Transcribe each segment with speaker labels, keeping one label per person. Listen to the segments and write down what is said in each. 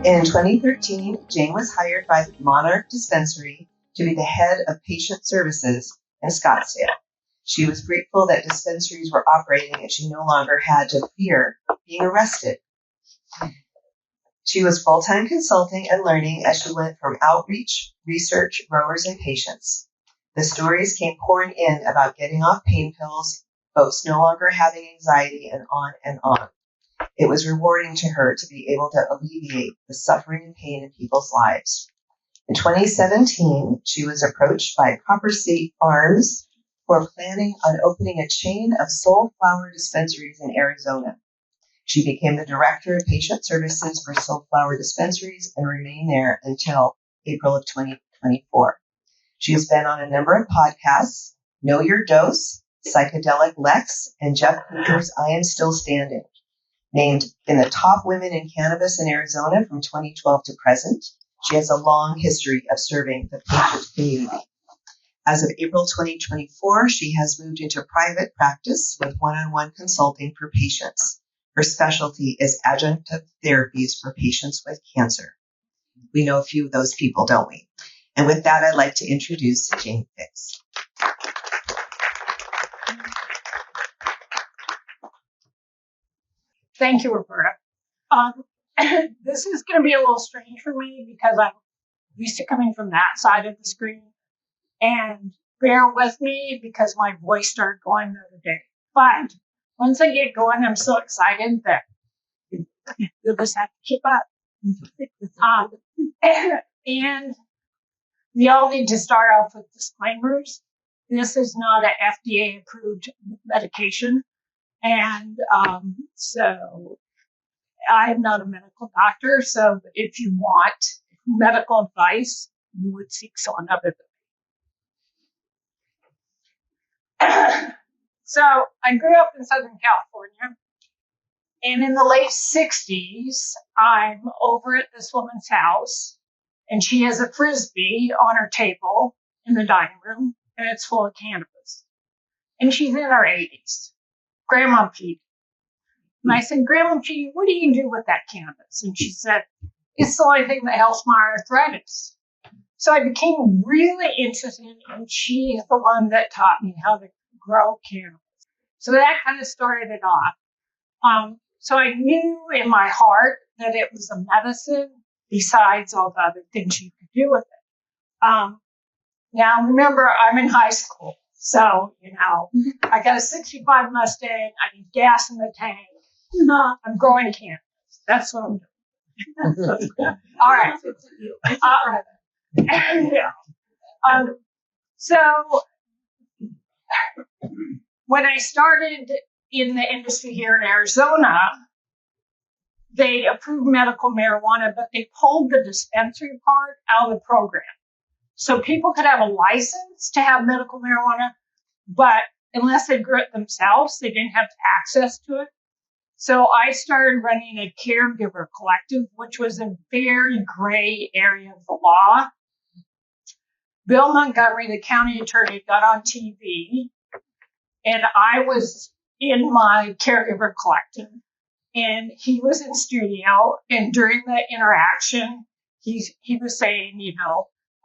Speaker 1: In 2013, Jane was hired by the Monarch Dispensary to be the head of patient services in Scottsdale. She was grateful that dispensaries were operating and she no longer had to fear being arrested. She was full-time consulting and learning as she went from outreach, research, growers, and patients. The stories came pouring in about getting off pain pills, folks no longer having anxiety, and on and on. It was rewarding to her to be able to alleviate the suffering and pain in people's lives. In 2017, she was approached by Copper State Farms for planning on opening a chain of soul flower dispensaries in Arizona. She became the director of patient services for soul flower dispensaries and remained there until April of 2024. She has been on a number of podcasts, Know Your Dose, Psychedelic Lex, and Jeff Cooper's I Am Still Standing. Named in the top women in cannabis in Arizona from 2012 to present, she has a long history of serving the patient community. As of April 2024, she has moved into private practice with one-on-one consulting for patients. Her specialty is adjunct therapies for patients with cancer. We know a few of those people, don't we? And with that, I'd like to introduce Jane Fix.
Speaker 2: Thank you, Roberta. This is going to be a little strange for me because I'm used to coming from that side of the screen. And bear with me because my voice started going the other day. But once I get going, I'm so excited that you'll just have to keep up. And we all need to start off with disclaimers. This is not an FDA-approved medication. And so I'm not a medical doctor. So if you want medical advice, you would seek someone other than me. So I grew up in Southern California. And in the late 60s, I'm over at this woman's house. And she has a Frisbee on her table in the dining room. And it's full of cannabis. And she's in her 80s. Grandma P. And I said, Grandma P, what do you do with that cannabis? And she said, it's the only thing that helps my arthritis. So I became really interested, and she is the one that taught me how to grow cannabis. So that kind of started it off. So I knew in my heart that it was a medicine besides all the other things you could do with it. Now, remember, I'm in high school. So, I got a 65 Mustang. I need gas in the tank. I'm growing cannabis. That's what I'm doing. All right. Yeah. So when I started in the industry here in Arizona, they approved medical marijuana, but they pulled the dispensary part out of the program. So people could have a license to have medical marijuana, but unless they grew it themselves, they didn't have access to it. So I started running a caregiver collective, which was a very gray area of the law. Bill Montgomery, the county attorney, got on TV, and I was in my caregiver collective, and he was in studio, and during the interaction, he was saying,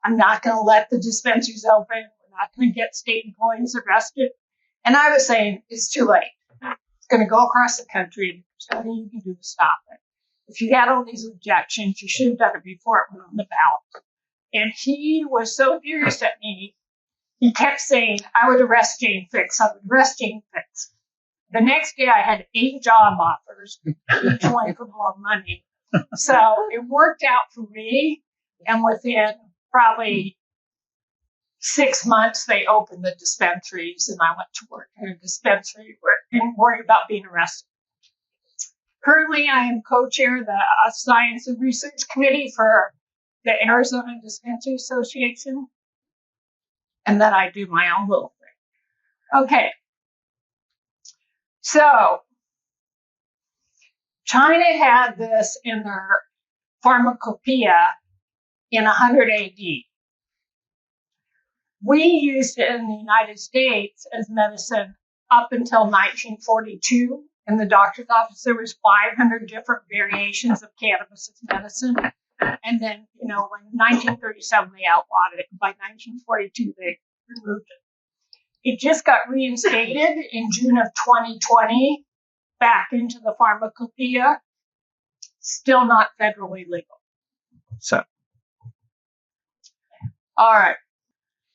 Speaker 2: I'm not going to let the dispensaries open. We're not going to get state employees arrested. And I was saying, it's too late. It's going to go across the country. There's nothing you can do to stop it. If you had all these objections, you should have done it before it went on the ballot. And he was so furious at me. He kept saying, I would arrest Jane Fix. I would arrest Jane Fix. The next day I had 8 job offers, each one for more money. So it worked out for me. And within probably 6 months, they opened the dispensaries, and I went to work in a dispensary where I didn't worry about being arrested. Currently, I am co-chair of the Science and Research Committee for the Arizona Dispensary Association, and then I do my own little thing. Okay. So, China had this in their pharmacopoeia in 100 AD. We used it in the United States as medicine up until 1942 in the doctor's office. There was 500 different variations of cannabis as medicine. And then, in 1937, they outlawed it. By 1942, they removed it. It just got reinstated in June of 2020 back into the pharmacopoeia. Still not federally legal. So, all right.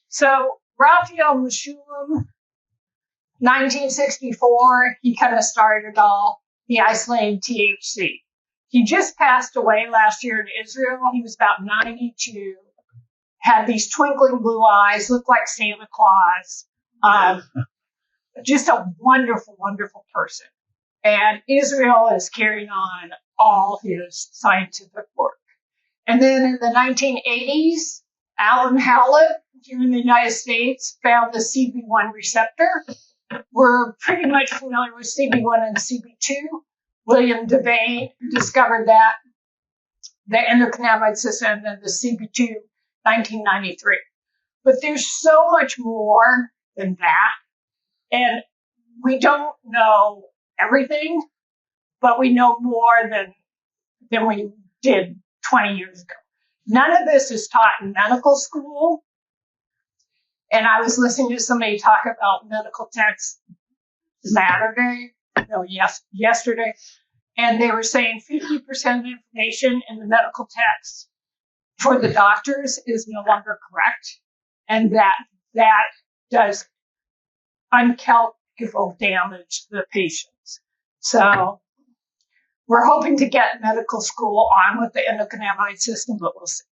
Speaker 2: So, Raphael Mechoulam, 1964, he kind of started it all. He isolated THC. He just passed away last year in Israel. He was about 92, had these twinkling blue eyes, looked like Santa Claus. Just a wonderful, wonderful person. And Israel is carrying on all his scientific work. And then in the 1980s, Alan Howlett here in the United States found the CB1 receptor. We're pretty much familiar with CB1 and CB2. William Devane discovered that, the endocannabinoid system, and the CB2, 1993. But there's so much more than that. And we don't know everything, but we know more than we did 20 years ago. None of this is taught in medical school. And I was listening to somebody talk about medical texts yesterday, and they were saying 50% of the information in the medical text for the doctors is no longer correct, and that does uncalculable damage to the patients. So we're hoping to get medical school on with the endocannabinoid system, but we'll see.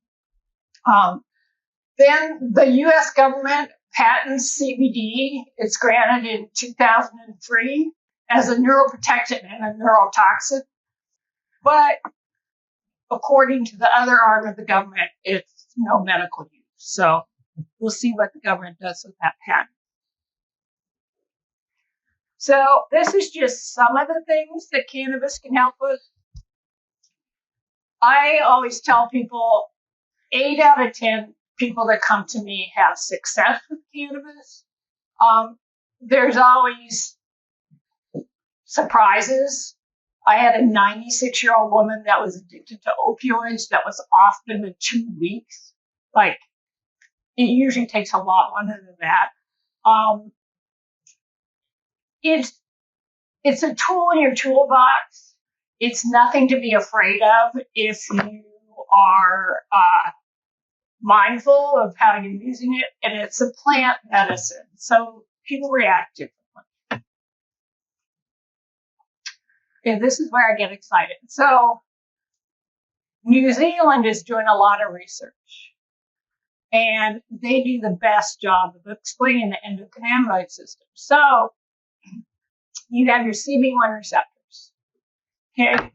Speaker 2: Then the U.S. government patents CBD. It's granted in 2003 as a neuroprotectant and a neurotoxin. But according to the other arm of the government, it's no medical use. So we'll see what the government does with that patent. So this is just some of the things that cannabis can help with. I always tell people 8 out of 10 people that come to me have success with cannabis. There's always surprises. I had a 96-year-old woman that was addicted to opioids that was off in 2 weeks. Like, it usually takes a lot longer than that. It's a tool in your toolbox. It's nothing to be afraid of if you are mindful of how you're using it, and it's a plant medicine, so people react differently. Okay, this is where I get excited. So New Zealand is doing a lot of research, and they do the best job of explaining the endocannabinoid system. So you have your CB1 receptors. Okay,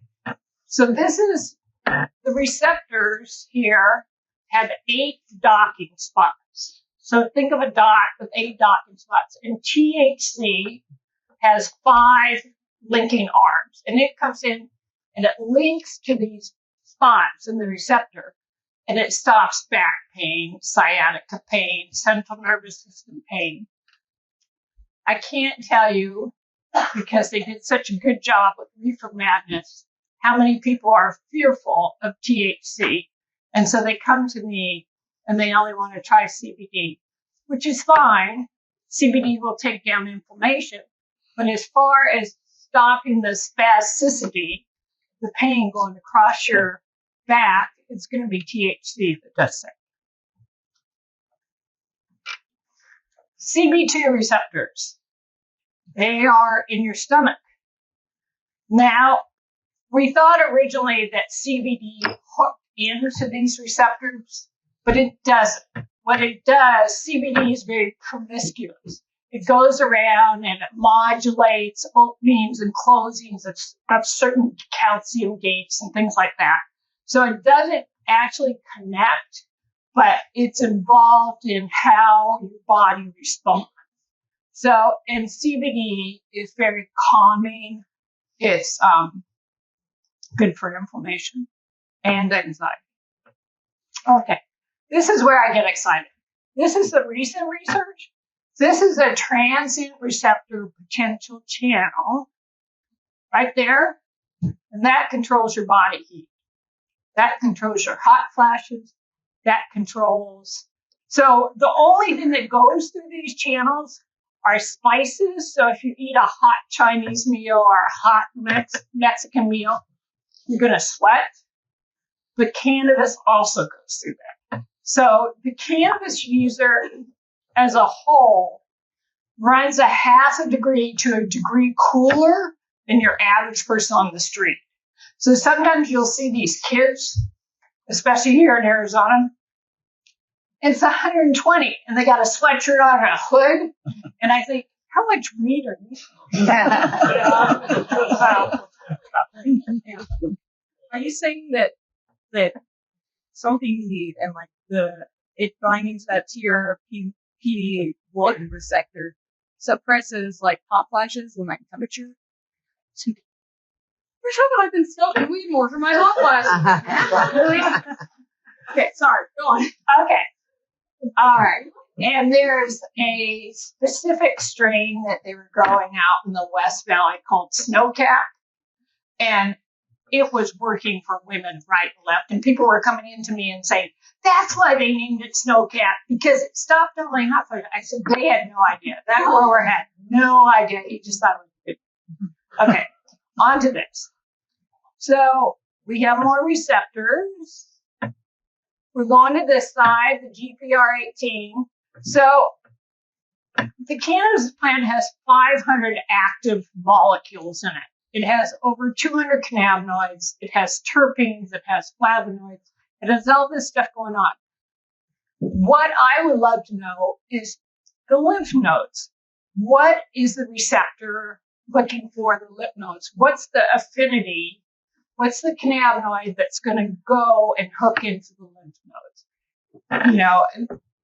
Speaker 2: so this is the receptors here have 8 docking spots. So think of a dot with 8 docking spots. And THC has 5 linking arms. And it comes in and it links to these spots in the receptor. And it stops back pain, sciatica pain, central nervous system pain. I can't tell you, because they did such a good job with Reefer Madness, how many people are fearful of THC. And so they come to me and they only want to try CBD, which is fine. CBD will take down inflammation. But as far as stopping the spasticity, the pain going across your back, it's going to be THC that does that. CB2 receptors. They are in your stomach. Now, we thought originally that CBD hooked into these receptors, but it doesn't. What it does, CBD is very promiscuous. It goes around and it modulates openings and closings of certain calcium gates and things like that. So it doesn't actually connect, but it's involved in how your body responds. So, and CBD is very calming. It's good for inflammation and anxiety. Okay, this is where I get excited. This is the recent research. This is a transient receptor potential channel right there. And that controls your body heat. That controls your hot flashes. That controls. So the only thing that goes through these channels are spices. So if you eat a hot Chinese meal or a hot Mexican meal, you're going to sweat. But cannabis also goes through that. So the cannabis user as a whole runs a half a degree to a degree cooler than your average person on the street. So sometimes you'll see these kids, especially here in Arizona, it's 120 and they got a sweatshirt on and a hood. And I think, how much weed are you smoking?
Speaker 3: Are you saying that something you need and like it binds that to your PD-1 receptor suppresses like hot flashes and like temperature? For sure, I've been smoking weed more for my hot flashes.
Speaker 2: Okay, sorry, go on. Okay. All right. And there's a specific strain that they were growing out in the West Valley called Snowcat. And it was working for women right and left. And people were coming in to me and saying, that's why they named it Snowcat, because it stopped only hot flashes. I said, they had no idea. That grower had no idea. He just thought it was good. Okay, on to this. So we have more receptors. We're going to this side, the GPR18. So the cannabis plant has 500 active molecules in it. It has over 200 cannabinoids. It has terpenes. It has flavonoids. It has all this stuff going on. What I would love to know is the lymph nodes. What is the receptor looking for the lymph nodes? What's the affinity? What's the cannabinoid that's going to go and hook into the lymph nodes? You know,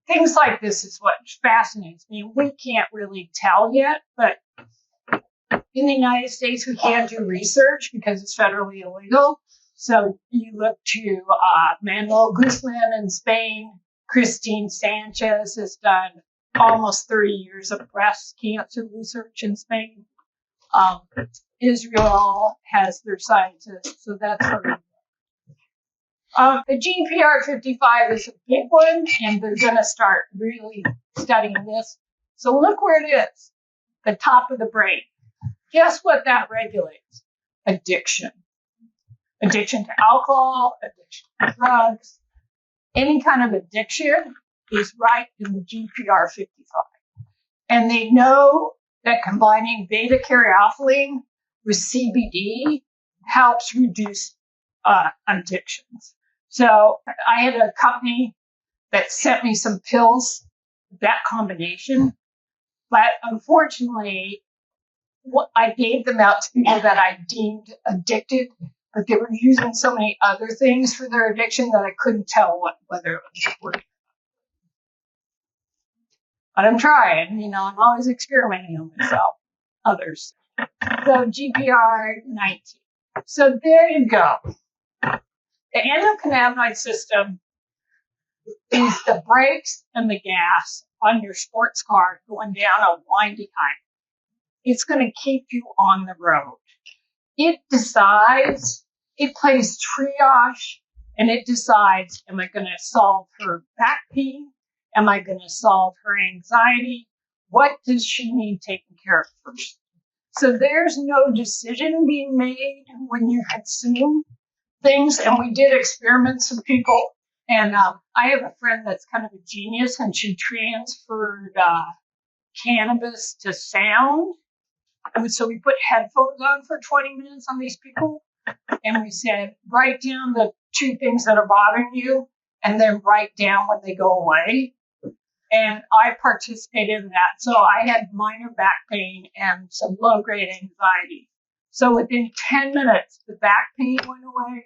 Speaker 2: things like this is what fascinates me. We can't really tell yet, but in the United States, we can't do research because it's federally illegal. So you look to Manuel Guzman in Spain. Christine Sanchez has done almost 30 years of breast cancer research in Spain. Israel has their scientists, so that's what we do. The GPR 55 is a big one, and they're going to start really studying this. So look where it is, the top of the brain. Guess what that regulates? Addiction. Addiction to alcohol, addiction to drugs. Any kind of addiction is right in the GPR 55. And they know that combining beta-caryophyllene with CBD helps reduce addictions. So I had a company that sent me some pills, that combination, but unfortunately, I gave them out to people that I deemed addicted, but they were using so many other things for their addiction that I couldn't tell whether it was working. But I'm trying, you know, I'm always experimenting on myself, others. So GPR 19. So there you go. The endocannabinoid system is the brakes and the gas on your sports car going down a windy highway. It's going to keep you on the road. It decides, it plays triage, and it decides, am I going to solve her back pain? Am I going to solve her anxiety? What does she need taken care of first? So there's no decision being made when you consume things. And we did experiments with people. And I have a friend that's kind of a genius, and she transferred cannabis to sound. And so we put headphones on for 20 minutes on these people. And we said, write down the 2 things that are bothering you, and then write down when they go away. And I participated in that. So I had minor back pain and some low-grade anxiety. So within 10 minutes, the back pain went away.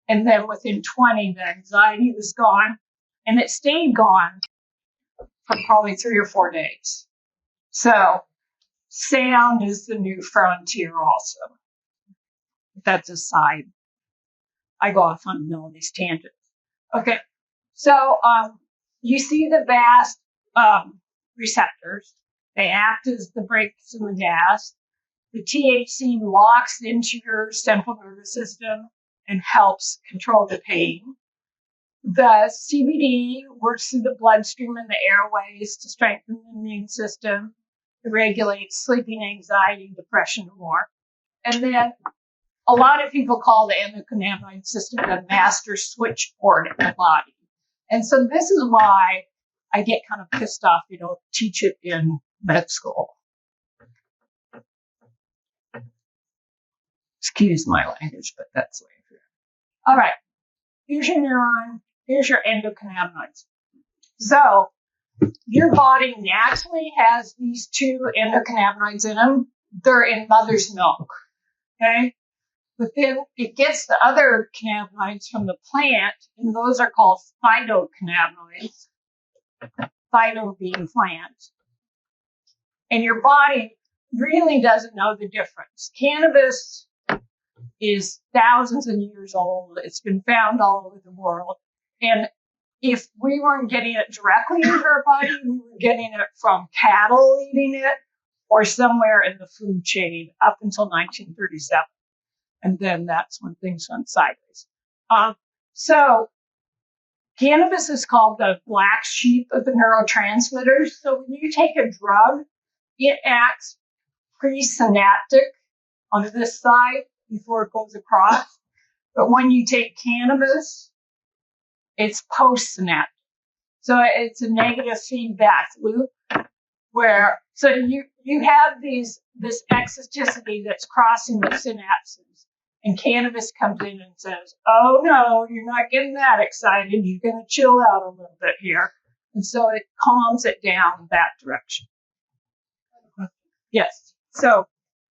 Speaker 2: And then within 20, the anxiety was gone. And it stayed gone for probably 3 or 4 days. So sound is the new frontier also. That's a side. I go off on all these tangents. Okay. So you see the vast receptors. They act as the brakes and the gas. The THC locks into your central nervous system and helps control the pain. The CBD works through the bloodstream and the airways to strengthen the immune system. It regulates sleeping, anxiety, depression, and more. And then a lot of people call the endocannabinoid system the master switchboard in the body. And so this is why I get kind of pissed off they don't teach it in med school. Excuse my language, but that's the way I feel. All right. Here's your neuron. Here's your endocannabinoids. So your body naturally has these two endocannabinoids in them. They're in mother's milk. Okay? But then it gets the other cannabinoids from the plant, and those are called phytocannabinoids. Phyto being plant. And your body really doesn't know the difference. Cannabis is thousands of years old. It's been found all over the world. And if we weren't getting it directly into our body, we were getting it from cattle eating it or somewhere in the food chain up until 1937. And then that's when things went sideways. So cannabis is called the black sheep of the neurotransmitters. So when you take a drug, it acts presynaptic on this side before it goes across. But when you take cannabis, it's postsynaptic. So it's a negative feedback loop where, so you have this exoticity that's crossing the synapses. And cannabis comes in and says, oh no, you're not getting that excited. You're going to chill out a little bit here. And so it calms it down in that direction. Yes.
Speaker 3: So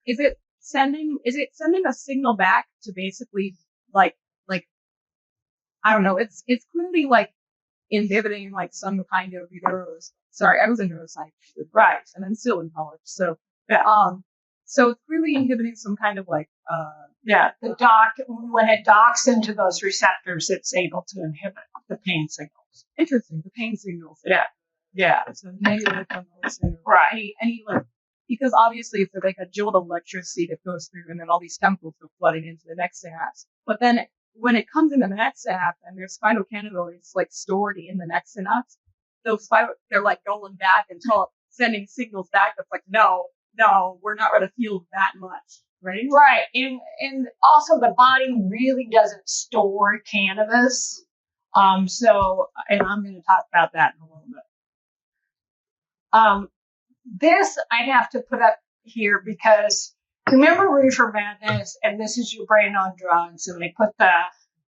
Speaker 3: is it sending a signal back to basically like I don't know, it's clearly like inhibiting like some kind of sorry, I was in neuroscience, right, and then still in college. So so it's really inhibiting some kind of like
Speaker 2: when it docks into those receptors, it's able to inhibit the pain signals.
Speaker 3: Interesting, the pain signals.
Speaker 2: Yeah.
Speaker 3: So negative signals,
Speaker 2: right.
Speaker 3: Any like, because obviously it's like a jolt of electricity that goes through, and then all these chemicals go flooding into the next synapse. But then when it comes into the next synapse and there's phytocannabinoids like stored in the next synapse, they're like going back and sending signals back that's like, no, we're not going to feel that much, right?
Speaker 2: Right. And also the body really doesn't store cannabis. And I'm going to talk about that in a little bit. This I have to put up here because remember Reefer Madness, and this is your brain on drugs, and they put the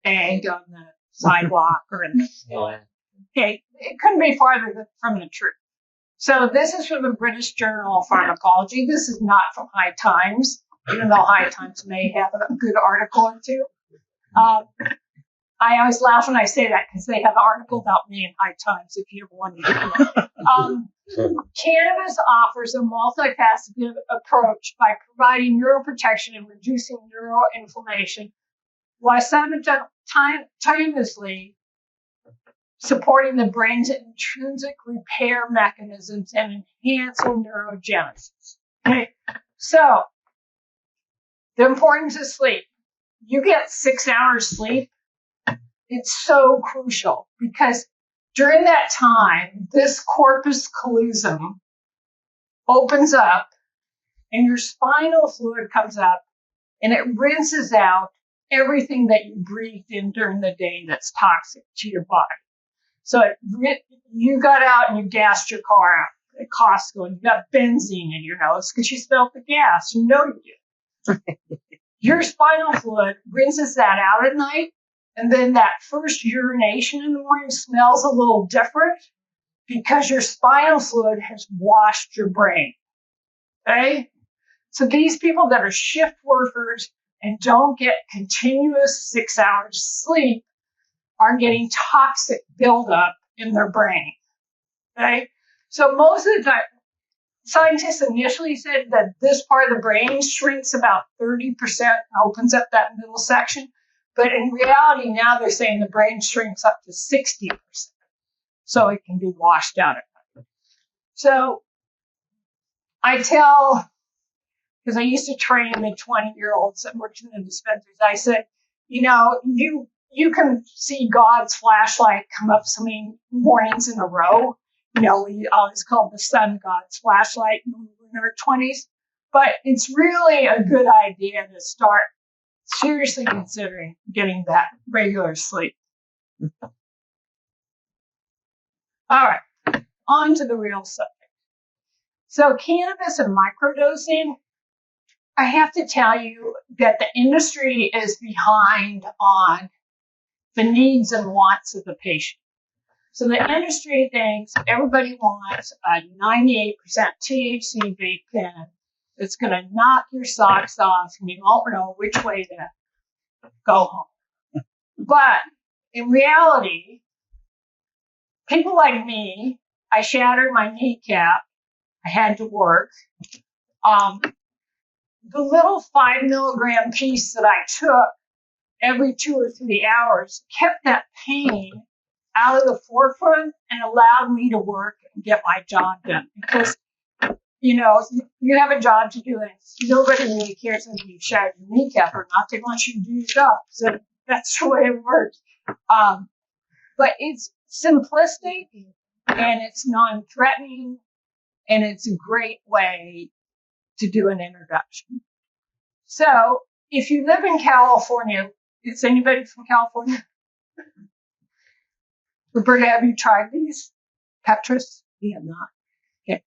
Speaker 2: egg on the sidewalk or in the okay, it couldn't be farther from the truth. So this is from the British Journal of Pharmacology. This is not from High Times, even though High Times may have a good article or two. I always laugh when I say that because they have an article about me in High Times if you ever want to get it. Cannabis offers a multifaceted approach by providing neuroprotection and reducing neuroinflammation while simultaneously supporting the brain's intrinsic repair mechanisms and enhancing neurogenesis. Okay, so the importance of sleep. You get 6 hours sleep. It's so crucial because during that time, this corpus callosum opens up and your spinal fluid comes up and it rinses out everything that you breathed in during the day that's toxic to your body. So you got out and you gassed your car out at Costco and you got benzene in your nose because you smelled the gas. You know you did. Your spinal fluid rinses that out at night. And then that first urination in the morning smells a little different because your spinal fluid has washed your brain. Okay? So these people that are shift workers and don't get continuous 6 hours sleep are getting toxic buildup in their brain. Okay? So most of the time, scientists initially said that this part of the brain shrinks about 30%, opens up that middle section. But in reality, now they're saying the brain shrinks up to 60%. So it can be washed out at night. So I tell, because I used to train the 20-year-olds that worked in the dispensaries. I said, you know, you can see God's flashlight come up so many mornings in a row. You know, we always called the sun God's flashlight when we were in our 20s. But it's really a good idea to start seriously considering getting that regular sleep. All right, on to the real subject. So cannabis and microdosing, I have to tell you that the industry is behind on the needs and wants of the patient. So the industry thinks everybody wants a 98% THC vape pen that's going to knock your socks off and you won't know which way to go home. But in reality, people like me, I shattered my kneecap. I had to work. The little 5 milligram piece that I took every 2 or 3 hours kept that pain out of the forefront and allowed me to work and get my job done. Because, you know, you have a job to do and nobody really cares whether you shattered your kneecap or not. They want you to do your job. So that's the way it works. But it's simplistic and it's non-threatening and it's a great way to do an introduction. So if you live in California, is anybody from California? Roberta, have you tried these? Petrus? We have not. Okay.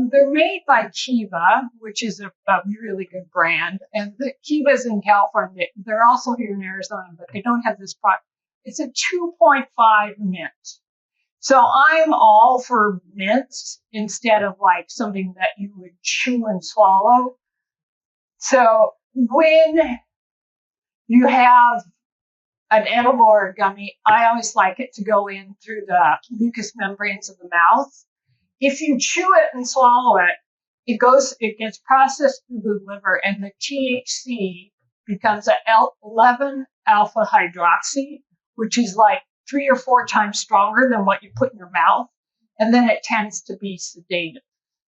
Speaker 2: They're made by Kiva, which is a really good brand. And the Kiva's in California. They're also here in Arizona, but they don't have this product. It's a 2.5 mint. So I'm all for mints instead of like something that you would chew and swallow. So when you have an edible or a gummy, I always like it to go in through the mucous membranes of the mouth. If you chew it and swallow it, it gets processed through the liver and the THC becomes an 11 alpha hydroxy, which is like 3 or 4 times stronger than what you put in your mouth. And then it tends to be sedative.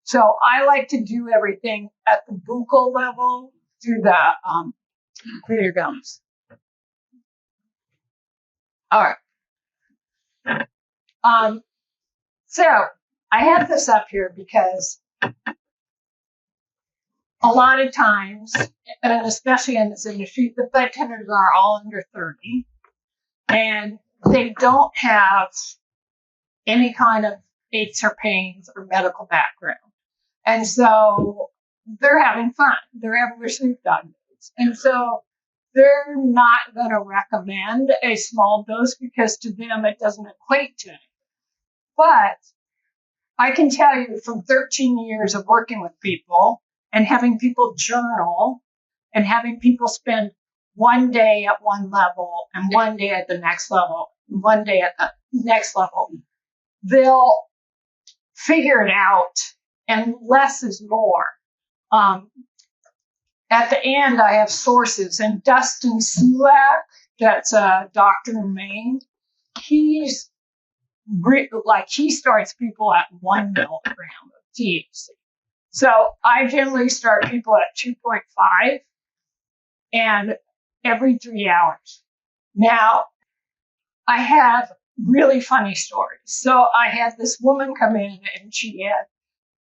Speaker 2: So I like to do everything at the buccal level through your gums. All right. So I have this up here because a lot of times, and especially in this industry, the bud tenders are all under 30 and they don't have any kind of aches or pains or medical background. And so they're having fun. They're having their sleep diagnosis. And so they're not going to recommend a small dose because to them it doesn't equate to anything. But I can tell you from 13 years of working with people and having people journal and having people spend one day at one level and one day at the next level, one day at the next level, they'll figure it out and less is more. At the end, I have sources, and Dustin Sulak, that's a doctor in Maine, he starts people at 1 milligram of THC. So I generally start people at 2.5 and every 3 hours. Now, I have really funny stories. So I had this woman come in and she had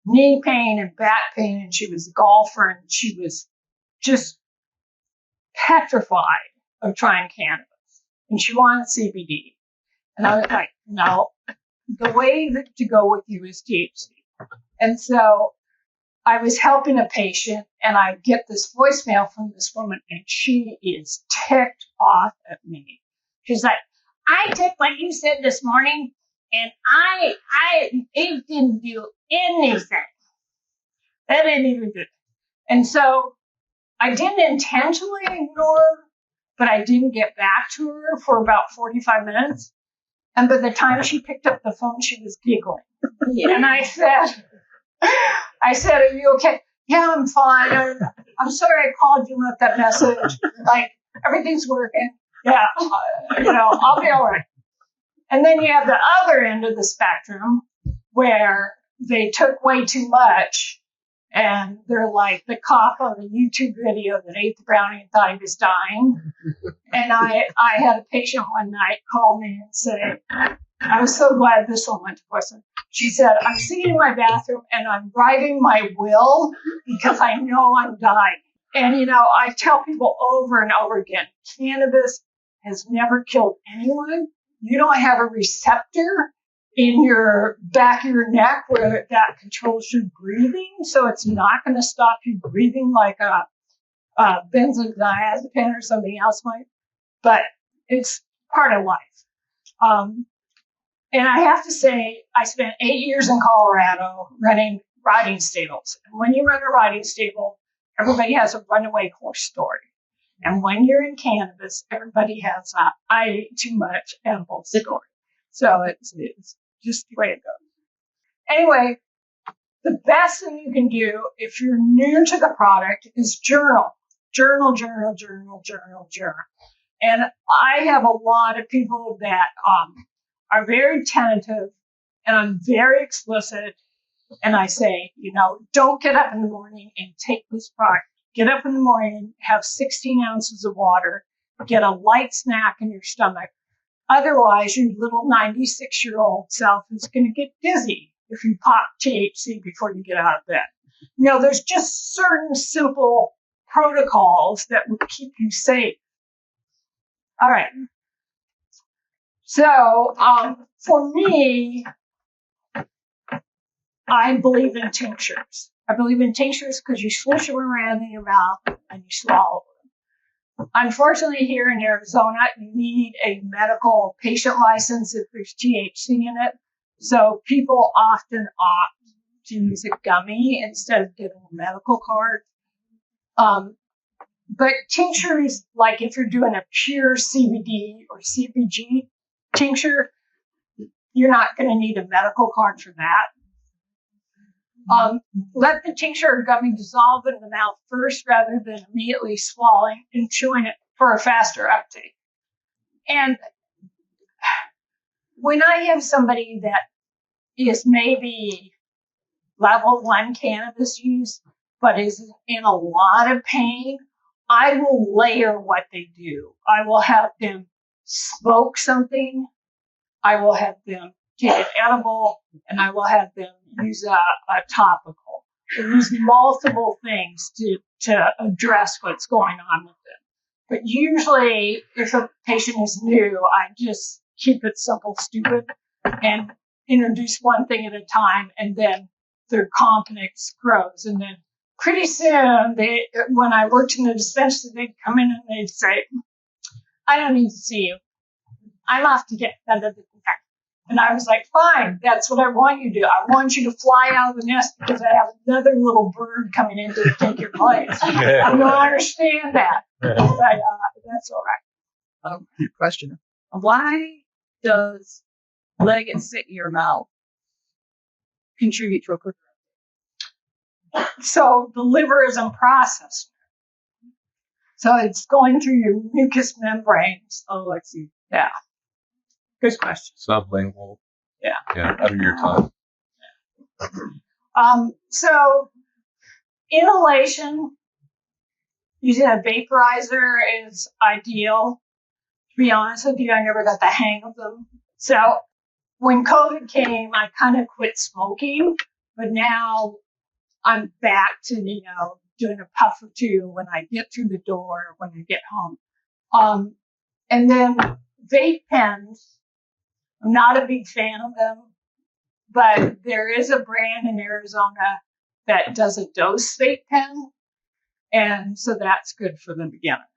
Speaker 2: knee pain and back pain and she was a golfer and she was just petrified of trying cannabis and she wanted CBD. And I was like, no, the way to go with you is THC. And so I was helping a patient and I get this voicemail from this woman and she is ticked off at me. She's like, I took what you said this morning and it didn't do anything. That didn't even do it. And so I didn't intentionally ignore her, but I didn't get back to her for about 45 minutes. And by the time she picked up the phone, she was giggling. Yeah. And I said, are you okay? Yeah, I'm fine. I'm sorry I called you and left that message. Like, everything's working. Yeah, I'll be all right. And then you have the other end of the spectrum where they took way too much And they're like the cop on the YouTube video that ate the brownie and thought he was dying. And I had a patient one night call me and say, I was so glad this one went to person. She said, I'm sitting in my bathroom and I'm writing my will because I know I'm dying. And, you know, I tell people over and over again, cannabis has never killed anyone. You don't have a receptor in your back of your neck where that controls your breathing. So it's not going to stop you breathing like a benzodiazepine or something else might. But it's part of life. And I have to say, I spent 8 years in Colorado running riding stables. And when you run a riding stable, everybody has a runaway horse story. And when you're in cannabis, everybody has a I ate too much edible story. So it's just the way it goes. Anyway, the best thing you can do if you're new to the product is journal. Journal. And I have a lot of people that are very tentative, and I'm very explicit. And I say, you know, don't get up in the morning and take this product. Get up in the morning, have 16 ounces of water, get a light snack in your stomach. Otherwise, your little 96-year-old self is going to get dizzy if you pop THC before you get out of bed. You know, there's just certain simple protocols that will keep you safe. All right. So, for me, I believe in tinctures. I believe in tinctures because you swish them around in your mouth and you swallow them. Unfortunately, here in Arizona, you need a medical patient license if there's THC in it. So people often opt to use a gummy instead of getting a medical card. But tinctures, like if you're doing a pure CBD or CBG tincture, you're not going to need a medical card for that. Let the tincture or gummy dissolve in the mouth first rather than immediately swallowing and chewing it for a faster uptake. And when I have somebody that is maybe level 1 cannabis use, but is in a lot of pain, I will layer what they do. I will have them smoke something. I will have them take an edible, and I will have them use a topical. I use multiple things to address what's going on with it. But usually, if a patient is new, I just keep it simple, stupid, and introduce one thing at a time, and then their confidence grows. And then pretty soon, when I worked in the dispensary, they'd come in and they'd say, I don't need to see you. I'm off to get another thing. And I was like, fine, that's what I want you to do. I want you to fly out of the nest because I have another little bird coming in to take your place. I don't understand that. But that's all right.
Speaker 3: Question. Why does letting it sit in your mouth contribute to a quicker?
Speaker 2: So the liver is in process. So it's going through your mucous membranes.
Speaker 3: Oh, I see.
Speaker 2: Yeah. Good question.
Speaker 4: Sublingual.
Speaker 2: Yeah.
Speaker 4: Yeah, under your tongue.
Speaker 2: So inhalation using a vaporizer is ideal. To be honest with you, I never got the hang of them. So when COVID came, I kind of quit smoking, but now I'm back to, doing a puff or two when I get through the door, when I get home. And then vape pens. I'm not a big fan of them, but there is a brand in Arizona that does a dose vape pen, and so that's good for the beginner.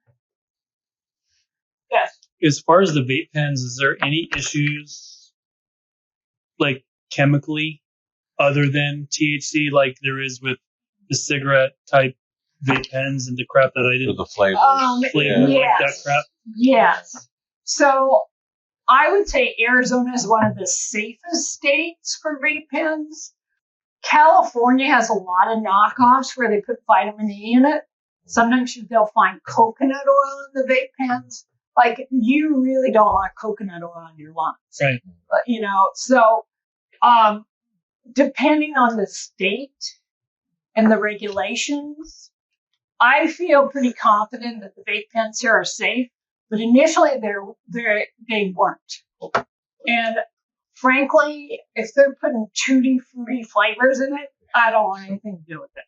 Speaker 2: Yes.
Speaker 5: As far as the vape pens, is there any issues, like chemically, other than THC, like there is with the cigarette type vape pens and the crap that I did?
Speaker 4: For the flavor.
Speaker 5: Like that crap?
Speaker 2: Yes. So I would say Arizona is one of the safest states for vape pens. California has a lot of knockoffs where they put vitamin E in it. Sometimes they'll find coconut oil in the vape pens. Like, you really don't want coconut oil in your lungs.
Speaker 5: Right.
Speaker 2: So depending on the state and the regulations, I feel pretty confident that the vape pens here are safe, but initially they weren't. And frankly, if they're putting tutti fruity flavors in it, I don't want anything to do with it.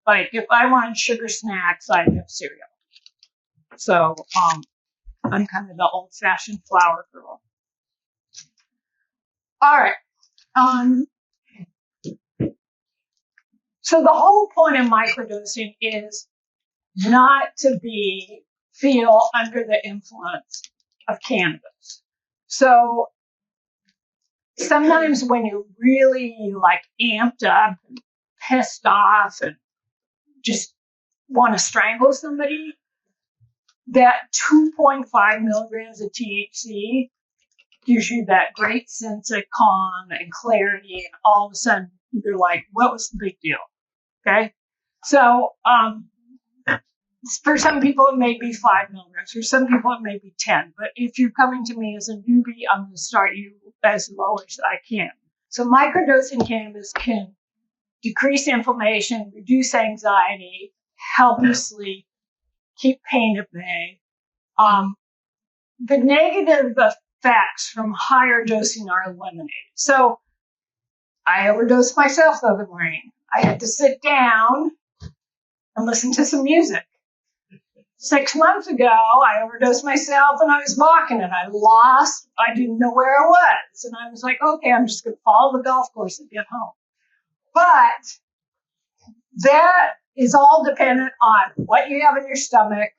Speaker 2: Like if I wanted sugar snacks, I'd have cereal. So I'm kind of the old-fashioned flour girl. All right. So the whole point of microdosing is not to feel under the influence of cannabis. So sometimes when you're really like amped up and pissed off and just want to strangle somebody, that 2.5 milligrams of THC gives you that great sense of calm and clarity, and all of a sudden you're like, what was the big deal? Okay? So for some people it may be 5 milligrams, for some people it may be 10, but if you're coming to me as a newbie, I'm going to start you as low as I can. So microdosing cannabis can decrease inflammation, reduce anxiety, help you sleep, keep pain at bay. The negative effects from higher dosing are eliminated. So I overdosed myself the other morning. I had to sit down and listen to some music. 6 months ago, I overdosed myself and I was walking and I didn't know where I was. And I was like, okay, I'm just going to follow the golf course and get home. But that is all dependent on what you have in your stomach.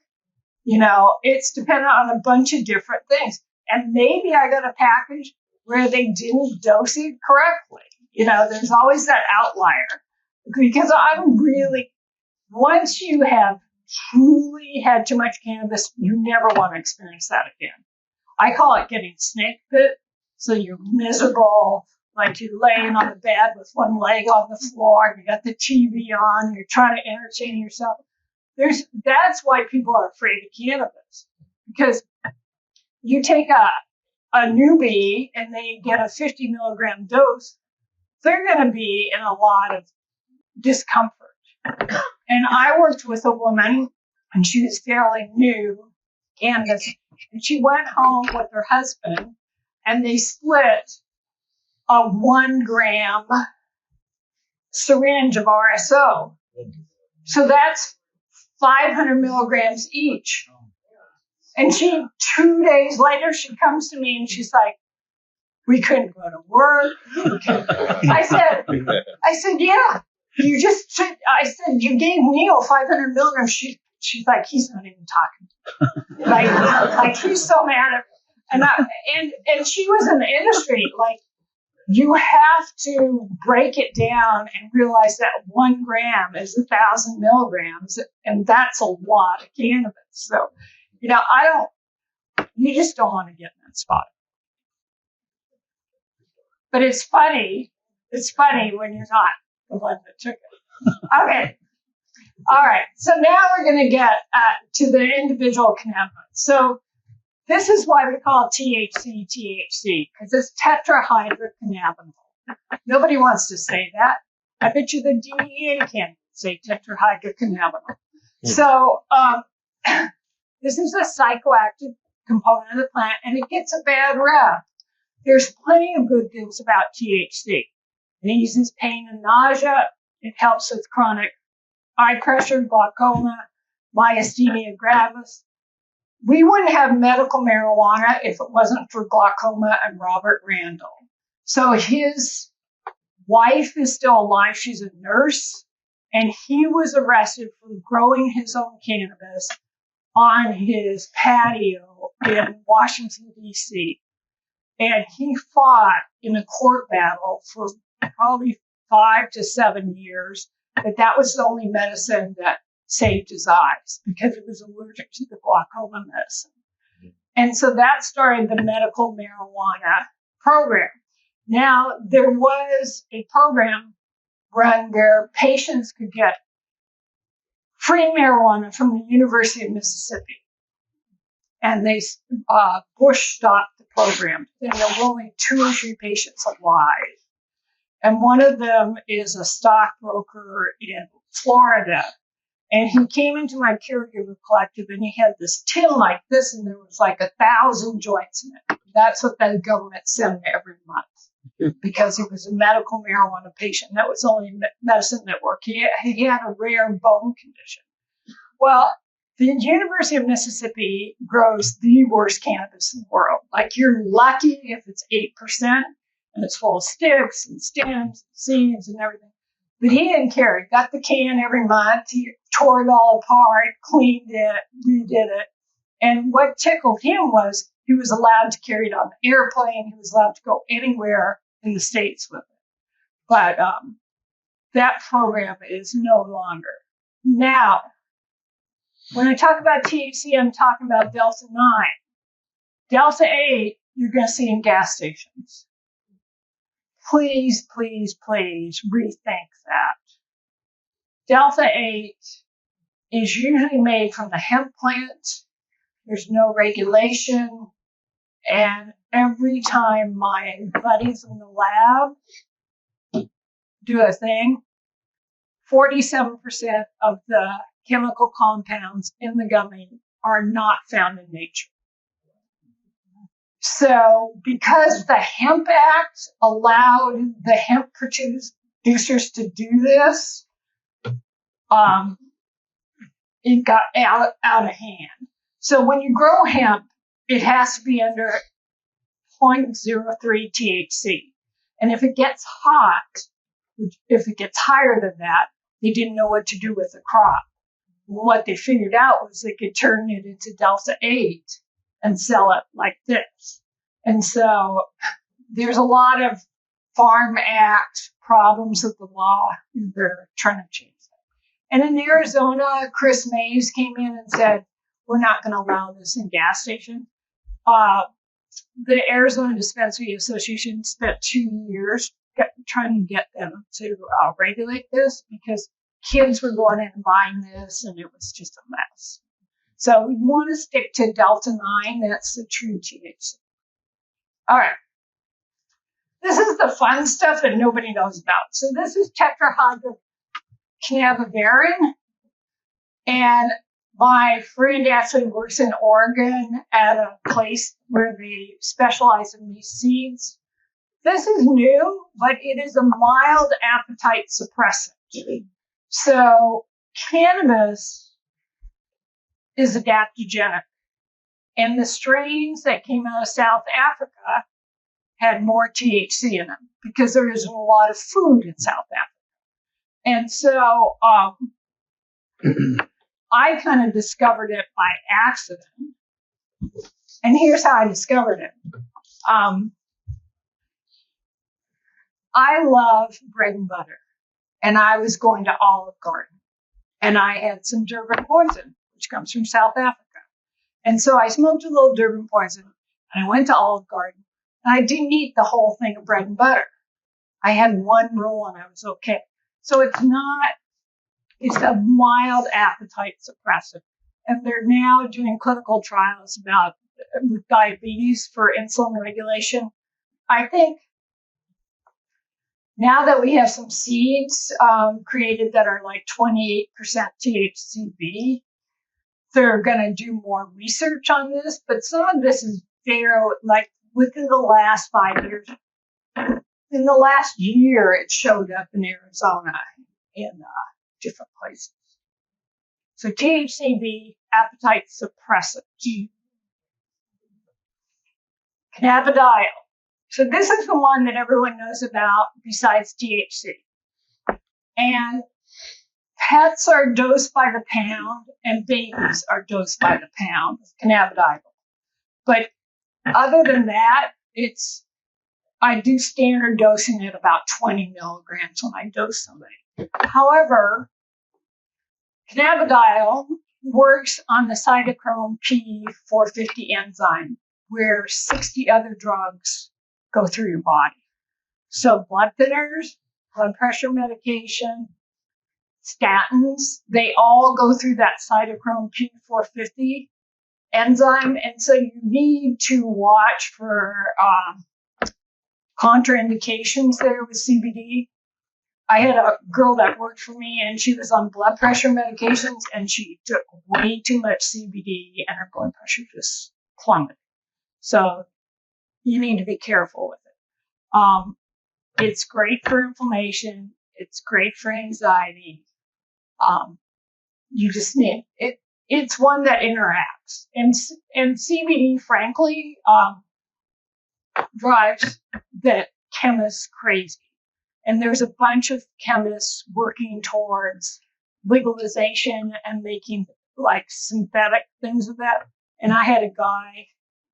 Speaker 2: You know, it's dependent on a bunch of different things. And maybe I got a package where they didn't dose it correctly. You know, there's always that outlier. Because once you have truly had too much cannabis, you never want to experience that again. I call it getting snake bit. So you're miserable, like you're laying on the bed with one leg on the floor, you got the TV on, you're trying to entertain yourself. That's why people are afraid of cannabis. Because you take a newbie and they get a 50 milligram dose, they're going to be in a lot of discomfort. And I worked with a woman, and she was fairly new, cannabis, and she went home with her husband, and they split a 1 gram syringe of RSO. So that's 500 milligrams each. And 2 days later, she comes to me and she's like, we couldn't go to work. I said, yeah. I said, you gave Neil 500 milligrams. She's like, he's not even talking. Like he's so mad at me. And she was in the industry. Like, you have to break it down and realize that 1 gram is 1,000 milligrams. And that's a lot of cannabis. So, you know, you just don't want to get in that spot. But it's funny when you're not the one that took it. Okay. All right. So now we're going to get to the individual cannabinoids. So this is why we call it THC, because it's tetrahydrocannabinol. Nobody wants to say that. I bet you the DEA can't say tetrahydrocannabinol. So this is a psychoactive component of the plant, and it gets a bad rep. There's plenty of good things about THC. It eases pain and nausea. It helps with chronic eye pressure, glaucoma, myasthenia gravis. We wouldn't have medical marijuana if it wasn't for glaucoma and Robert Randall. So his wife is still alive. She's a nurse. And he was arrested for growing his own cannabis on his patio in Washington, D.C. And he fought in a court battle for probably 5 to 7 years that was the only medicine that saved his eyes because he was allergic to the glaucoma medicine. And so that started the medical marijuana program. Now, there was a program run where patients could get free marijuana from the University of Mississippi. And they Bush stopped the program. And there were only 2 or 3 patients alive. And one of them is a stockbroker in Florida. And he came into my caregiver collective and he had this tin like this and there was like 1,000 joints in it. That's what the government sent him every month because he was a medical marijuana patient. That was the only medicine network. He had a rare bone condition. Well, the University of Mississippi grows the worst cannabis in the world. Like you're lucky if it's 8% and it's full of sticks and stems, and seeds and everything. But he didn't care. He got the can every month. He tore it all apart, cleaned it, redid it. And what tickled him was he was allowed to carry it on the airplane. He was allowed to go anywhere in the States with it. But that program is no longer. Now, when I talk about THC, I'm talking about Delta 9. Delta 8, you're going to see in gas stations. Please, please, please rethink that. Delta 8 is usually made from the hemp plant. There's no regulation. And every time my buddies in the lab do a thing, 47% of the chemical compounds in the gummy are not found in nature. So because the Hemp Act allowed the hemp producers to do this, it got out of hand. So when you grow hemp, it has to be under 0.03 THC. And if it gets hot, if it gets higher than that, they didn't know what to do with the crop. What they figured out was they could turn it into Delta 8 and sell it like this. And so there's a lot of Farm Act problems with the law. They're trying to change that. And in Arizona, Chris Mays came in and said, we're not going to allow this in gas stations. The Arizona Dispensary Association spent 2 years trying to get them to regulate this because kids were going in and buying this and it was just a mess. So you want to stick to Delta 9. That's the true THC. All right. This is the fun stuff that nobody knows about. So this is tetrahydrocannabivarin. And my friend actually works in Oregon at a place where they specialize in these seeds. This is new, but it is a mild appetite suppressant. So cannabis is adaptogenic. And the strains that came out of South Africa had more THC in them because there isn't a lot of food in South Africa. And so I kind of discovered it by accident. And here's how I discovered it. I love bread and butter. And I was going to Olive Garden. And I had some Durban poison, which comes from South Africa. And so I smoked a little Durban poison. And I went to Olive Garden. And I didn't eat the whole thing of bread and butter. I had one roll and I was okay. So it's a mild appetite suppressant. And they're now doing clinical trials with diabetes for insulin regulation. I think now that we have some seeds created that are like 28% THCV, they're going to do more research on this. But some of this is within the last 5 years. In the last year, it showed up in Arizona in different places. So THCV, appetite suppressant. Cannabidiol. So this is the one that everyone knows about besides THC. And pets are dosed by the pound and babies are dosed by the pound with cannabidiol. But other than that, I do standard dosing at about 20 milligrams when I dose somebody. However, cannabidiol works on the cytochrome P450 enzyme, where 60 other drugs go through your body. So blood thinners, blood pressure medication, statins, they all go through that cytochrome P450 enzyme. And so you need to watch for contraindications there with CBD. I had a girl that worked for me, and she was on blood pressure medications, and she took way too much CBD, and her blood pressure just plummeted. So you need to be careful with it. It's great for inflammation. It's great for anxiety. You just need it. It's one that interacts, and CBD, frankly, drives the chemists crazy. And there's a bunch of chemists working towards legalization and making like synthetic things of that. And I had a guy,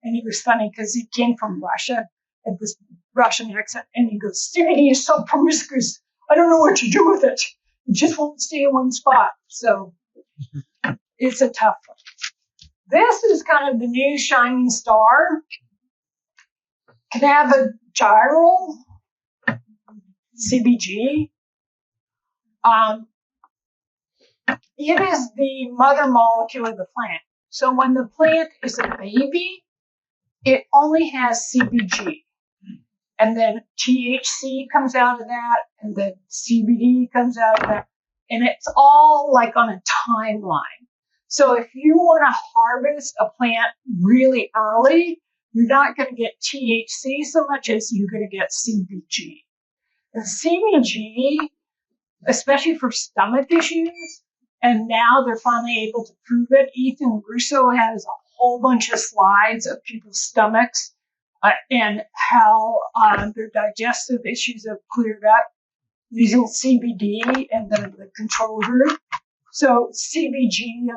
Speaker 2: and he was funny because he came from Russia, had this Russian accent, and he goes, "CBD is so promiscuous. I don't know what to do with it. It just won't stay in one spot." So it's a tough one. This is kind of the new shining star. Cannabigyral, CBG. It is the mother molecule of the plant. So when the plant is a baby, it only has CBG. And then THC comes out of that, and then CBD comes out of that. And it's all like on a timeline. So if you want to harvest a plant really early, you're not going to get THC so much as you're going to get CBG. And CBG, especially for stomach issues, and now they're finally able to prove it. Ethan Russo has a whole bunch of slides of people's stomachs and how their digestive issues have cleared up using CBD and the control group. So CBG,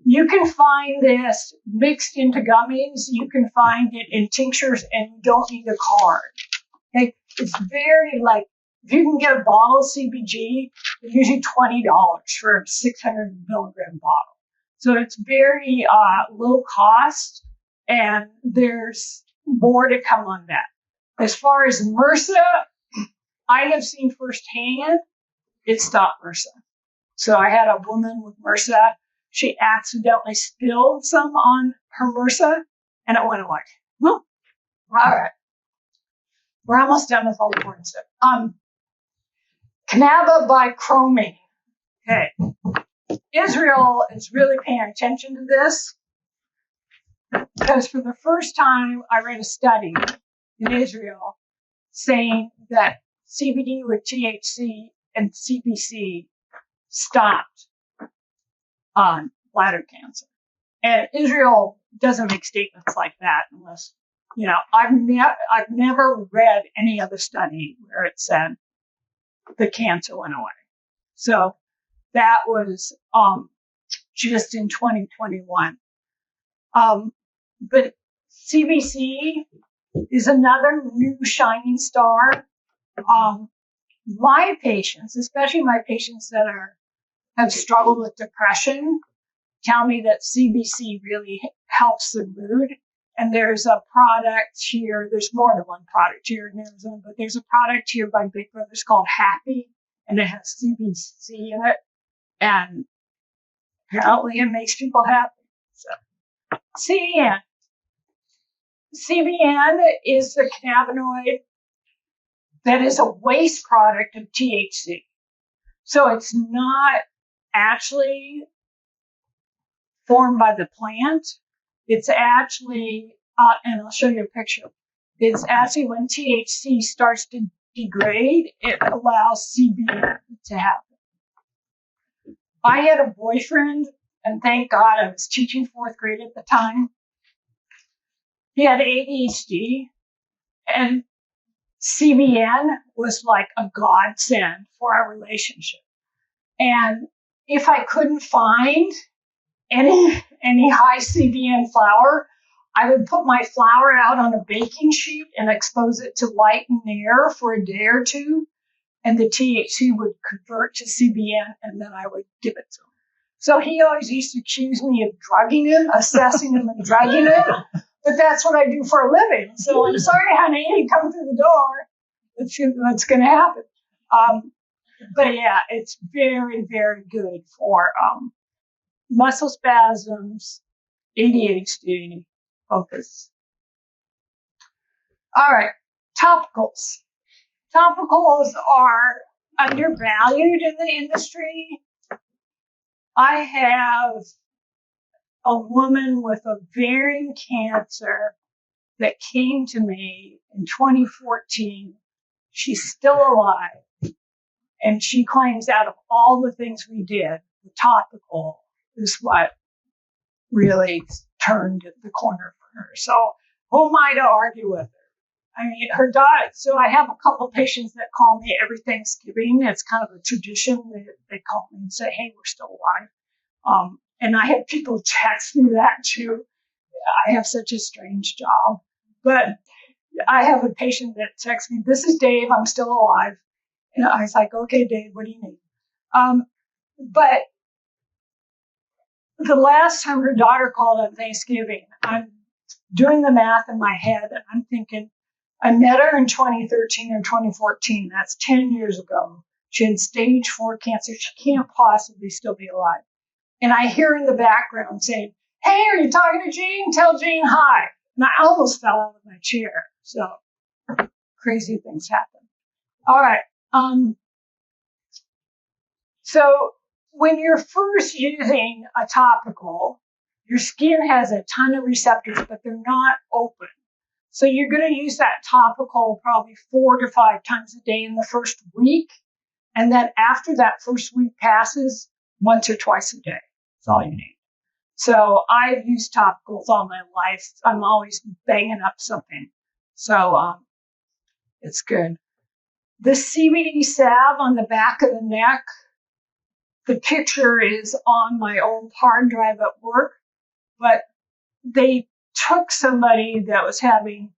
Speaker 2: you can find this mixed into gummies. You can find it in tinctures, and you don't need a card. Okay? It's very like, if you can get a bottle of CBG, it's usually $20 for a 600 milligram bottle. So it's very low cost, and there's more to come on that. As far as MRSA, I have seen firsthand it stopped MRSA. So I had a woman with MRSA. She accidentally spilled some on her MRSA, and it went away. Well, all right. We're almost done with all the board stuff. Cannabichromene. Okay. Israel is really paying attention to this because for the first time I read a study in Israel saying that CBD with THC and CBC stopped on bladder cancer. And Israel doesn't make statements like that unless, I've never read any other study where it said the cancer went away. So that was just in 2021. But CBC is another new shining star. My patients, especially my patients that have struggled with depression, tell me that CBC really helps their mood. And there's a product here. There's more than one product here in Arizona, but there's a product here by Big Brothers called Happy, and it has CBC in it. And apparently it makes people happy. So, CBN. CBN is the cannabinoid that is a waste product of THC. So it's not actually formed by the plant. It's actually, and I'll show you a picture. It's actually when THC starts to degrade, it allows CBN to happen. I had a boyfriend, and thank God I was teaching fourth grade at the time. He had ADHD, and CBN was like a godsend for our relationship. And if I couldn't find any high CBN flour, I would put my flour out on a baking sheet and expose it to light and air for a day or two, and the THC would convert to CBN, and then I would give it to him. So he always used to accuse me of drugging him, assessing him and drugging him, but that's what I do for a living. So I'm sorry, honey, you come through the door. That's going to happen. But yeah, it's very, very good for muscle spasms, ADHD, focus. All right, topicals. Topicals are undervalued in the industry. I have a woman with ovarian cancer that came to me in 2014. She's still alive. And she claims out of all the things we did, the topical is what really turned the corner for her. So who am I to argue with her? I mean, her diet. So I have a couple of patients that call me every Thanksgiving. It's kind of a tradition. They call me and say, hey, we're still alive. And I have people text me that too. I have such a strange job. But I have a patient that texts me, this is Dave, I'm still alive. And I was like, okay, Dave, what do you need? But the last time her daughter called on Thanksgiving, I'm doing the math in my head, and I'm thinking, I met her in 2013 or 2014. That's 10 years ago. She had stage 4 cancer. She can't possibly still be alive. And I hear in the background saying, hey, are you talking to Jane? Tell Jane hi. And I almost fell out of my chair. So crazy things happen. All right. So when you're first using a topical, your skin has a ton of receptors, but they're not open. So you're going to use that topical probably 4 to 5 times a day in the first week. And then after that first week passes, once or twice a day. That's all you need. So I've used topicals all my life. I'm always banging up something. So it's good. The CBD salve on the back of the neck, the picture is on my old hard drive at work, but they took somebody that was having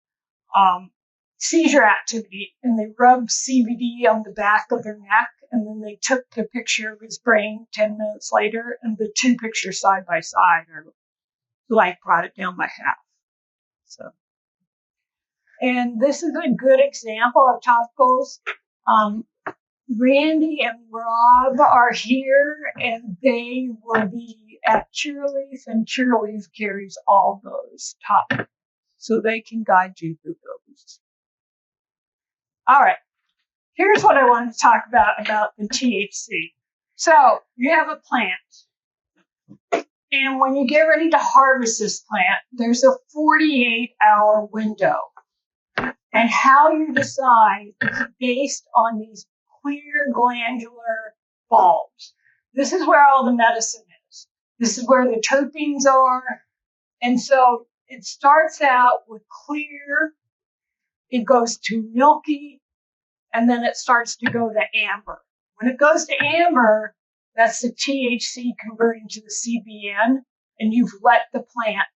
Speaker 2: seizure activity and they rubbed CBD on the back of their neck, and then they took the picture of his brain 10 minutes later, and the two pictures side by side are like brought it down by half. So, and this is a good example of topicals. Randy and Rob are here, and they will be at Curaleaf, and Curaleaf carries all those topicals, so they can guide you through those. All right, here's what I wanted to talk about the THC. So you have a plant, and when you get ready to harvest this plant, there's a 48-hour window. And how you decide is based on these clear glandular bulbs. This is where all the medicine is. This is where the terpenes are. And so it starts out with clear, it goes to milky, and then it starts to go to amber. When it goes to amber, that's the THC converting to the CBN, and you've let the plant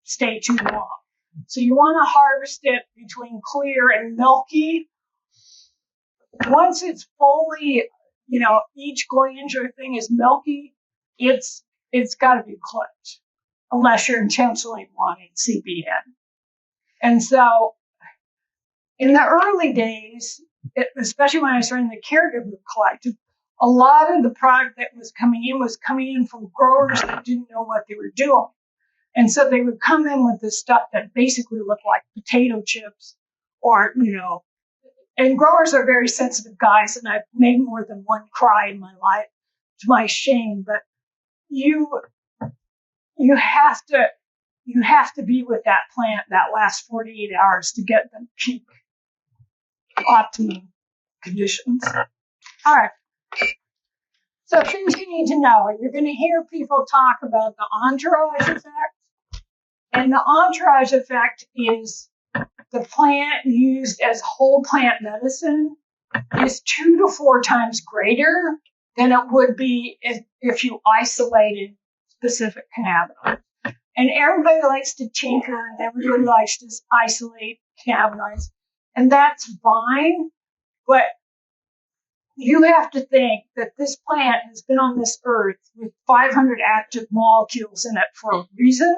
Speaker 2: stay too long. So you want to harvest it between clear and milky. Once it's fully, each glandular thing is milky, it's got to be clipped, unless you're intentionally wanting CBN. And so in the early days, especially when I was running the caregiver collective, a lot of the product that was coming in from growers that didn't know what they were doing. And so they would come in with this stuff that basically looked like potato chips or, and growers are very sensitive guys, and I've made more than one cry in my life, to my shame. But you have to be with that plant that last 48 hours to get the peak optimum conditions. All right. So things you need to know. You're going to hear people talk about the entourage effect. And the entourage effect is the plant used as whole plant medicine is 2 to 4 times greater than it would be if you isolated specific cannabinoids. And everybody likes to tinker, and everybody likes to isolate cannabinoids, and that's fine, but you have to think that this plant has been on this earth with 500 active molecules in it for a reason.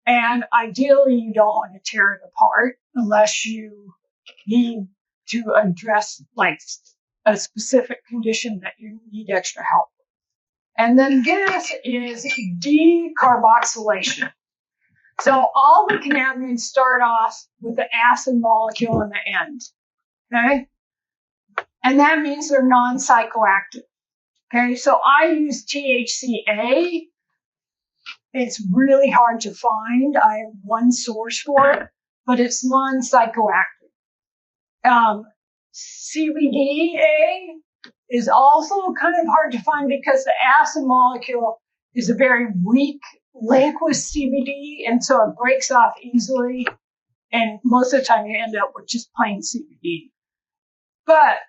Speaker 2: And ideally, you don't want to tear it apart unless you need to address like a specific condition that you need extra help with. And then this is decarboxylation. So all the cannabinoids start off with the acid molecule in the end. Okay? And that means they're non-psychoactive. Okay, so I use THCA. It's really hard to find. I have one source for it, but it's non-psychoactive. CBDA is also kind of hard to find because the acid molecule is a very weak link with CBD, and so it breaks off easily. And most of the time you end up with just plain CBD. But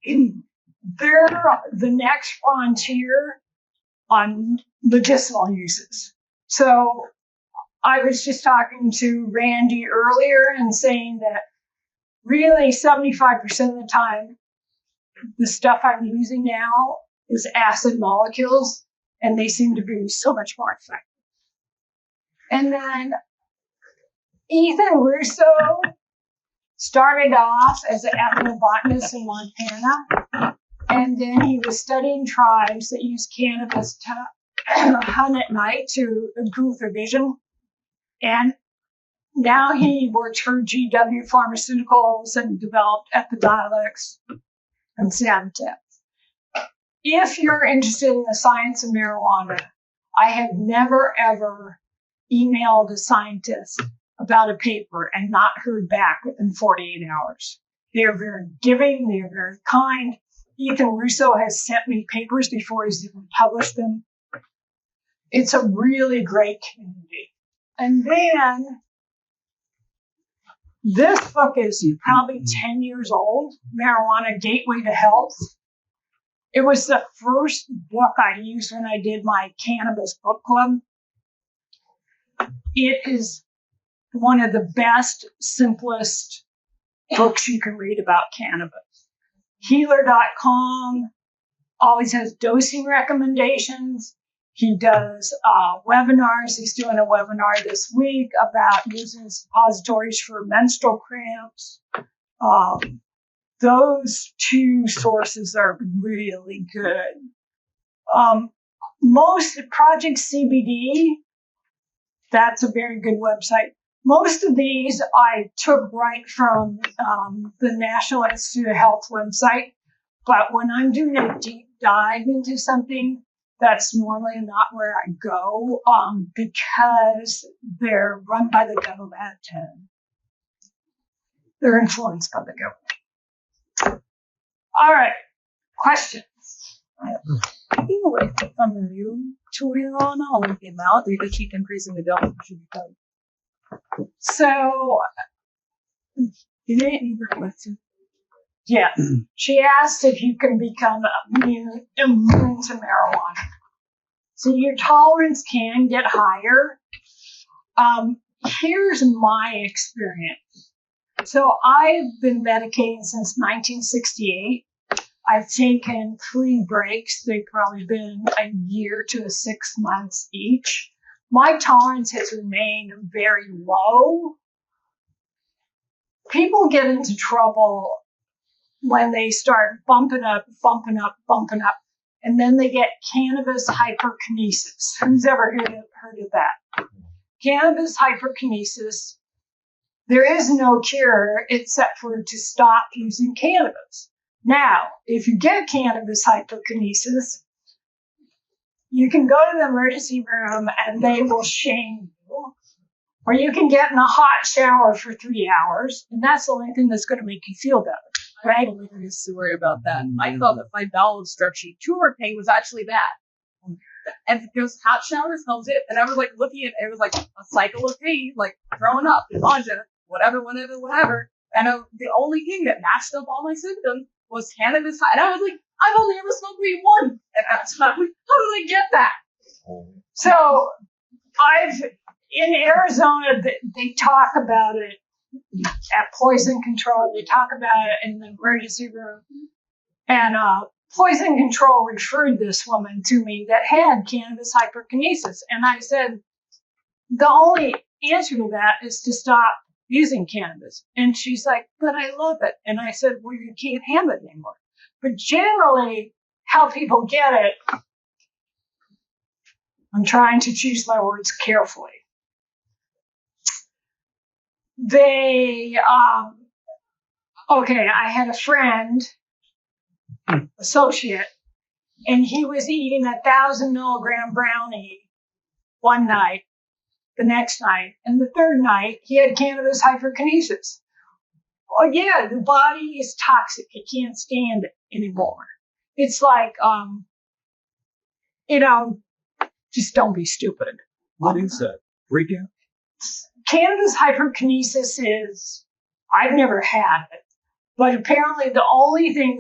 Speaker 2: they're the next frontier on medicinal uses. So I was just talking to Randy earlier and saying that really 75% of the time, the stuff I'm using now is acid molecules, and they seem to be so much more effective. And then Ethan Russo started off as an ethnobotanist in Montana, and then he was studying tribes that use cannabis to hunt at night to improve their vision. And now he works for GW Pharmaceuticals and developed Epidiolex and Santex. If you're interested in the science of marijuana, I have never, ever emailed a scientist about a paper and not heard back within 48 hours. They're very giving. They're very kind. Ethan Russo has sent me papers before he's even published them. It's a really great community. And then this book is probably 10 years old, Marijuana Gateway to Health. It was the first book I used when I did my cannabis book club. It is one of the best, simplest books you can read about cannabis. Healer.com always has dosing recommendations. He does webinars. He's doing a webinar this week about using suppositories for menstrual cramps. Those two sources are really good. Most Project CBD, that's a very good website. Most of these I took right from the National Institute of Health website, but when I'm doing a deep dive into something, that's normally not where I go because they're run by the government and they're influenced by the government. All right, questions?
Speaker 3: Taking away from you, touring on all of the amount, they just keep increasing the bill. Should be done.
Speaker 2: So,
Speaker 3: You didn't need your question.
Speaker 2: yeah, she asked if you can become immune to marijuana. So your tolerance can get higher. Here's my experience. So I've been medicating since 1968. I've taken 3 breaks. They've probably been a year to 6 months each. My tolerance has remained very low. People get into trouble when they start bumping up, and then they get cannabis hyperkinesis. Who's ever heard of that? Cannabis hyperkinesis, there is no cure except for to stop using cannabis. Now, if you get cannabis hyperkinesis, you can go to the emergency room and they will shame you. Or you can get in a hot shower for 3 hours, and that's the only thing that's going to make you feel better. Right?
Speaker 3: I used to worry about that. I thought that my bowel obstruction tumor pain was actually that. And those hot showers helped it. And I was like looking at it, was like a cycle of pain, like throwing up, nausea, whatever. And the only thing that matched up all my symptoms was cannabis. And I was like, I've only ever smoked weed once. And I was like, how did I get that?
Speaker 2: So in Arizona, they talk about it at poison control. They talk about it in the emergency room. And poison control referred this woman to me that had cannabis hyperkinesis. And I said, the only answer to that is to stop using cannabis. And she's like, but I love it. And I said, well, you can't have it anymore. But generally, how people get it, I'm trying to choose my words carefully. I had a friend associate, and he was eating 1,000 milligram brownie one night, the next night, and the third night he had cannabis hyperkinesis. Oh yeah, the body is toxic. It can't stand it anymore. It's like, just don't be stupid.
Speaker 6: What is that? Breakout?
Speaker 2: Cannabis hyperkinesis is, I've never had it, but apparently the only thing